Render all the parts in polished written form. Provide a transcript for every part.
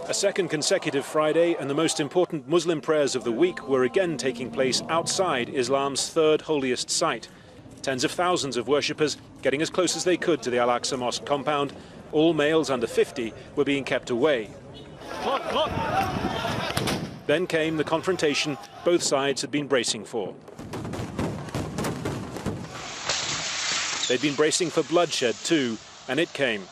A second consecutive Friday and the most important Muslim prayers of the week were again taking place outside Islam's third holiest site. Tens of thousands of worshippers getting as close as they could to the Al-Aqsa Mosque compound. All males under 50 were being kept away. Then came the confrontation both sides had been bracing for. They'd been bracing for bloodshed too, and it came.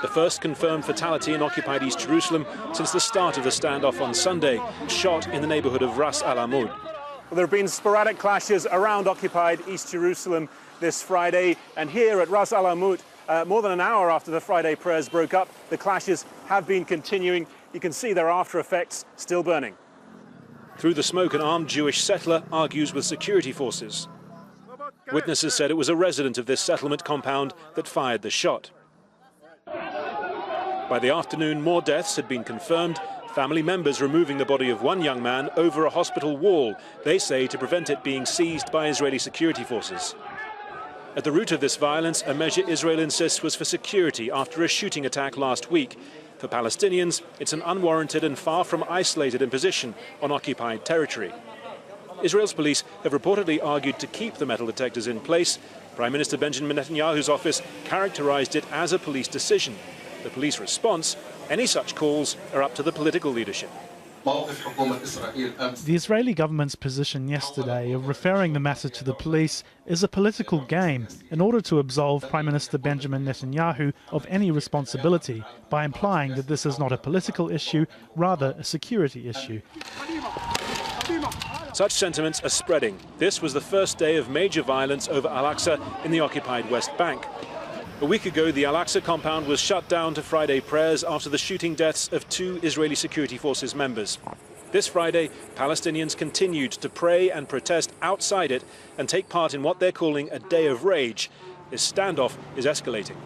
The first confirmed fatality in occupied East Jerusalem since the start of the standoff on Sunday, shot in the neighborhood of Ras Al Amud. Well, there have been sporadic clashes around occupied East Jerusalem this Friday, and here at Ras Al Amud, more than an hour after the Friday prayers broke up, the clashes have been continuing. You can see their after effects still burning. Through the smoke, an armed Jewish settler argues with security forces. Witnesses said it was a resident of this settlement compound that fired the shot. By the afternoon, more deaths had been confirmed, family members removing the body of one young man over a hospital wall, they say to prevent it being seized by Israeli security forces. At the root of this violence, a measure Israel insists was for security after a shooting attack last week. For Palestinians, it's an unwarranted and far from isolated imposition on occupied territory. Israel's police have reportedly argued to keep the metal detectors in place. Prime Minister Benjamin Netanyahu's office characterized it as a police decision. The police response, any such calls are up to the political leadership. The Israeli government's position yesterday of referring the matter to the police is a political game in order to absolve Prime Minister Benjamin Netanyahu of any responsibility by implying that this is not a political issue, rather a security issue. Such sentiments are spreading. This was the first day of major violence over Al-Aqsa in the occupied West Bank. A week ago, the Al-Aqsa compound was shut down to Friday prayers after the shooting deaths of 2 Israeli Security Forces members. This Friday, Palestinians continued to pray and protest outside it and take part in what they're calling a day of rage. This standoff is escalating.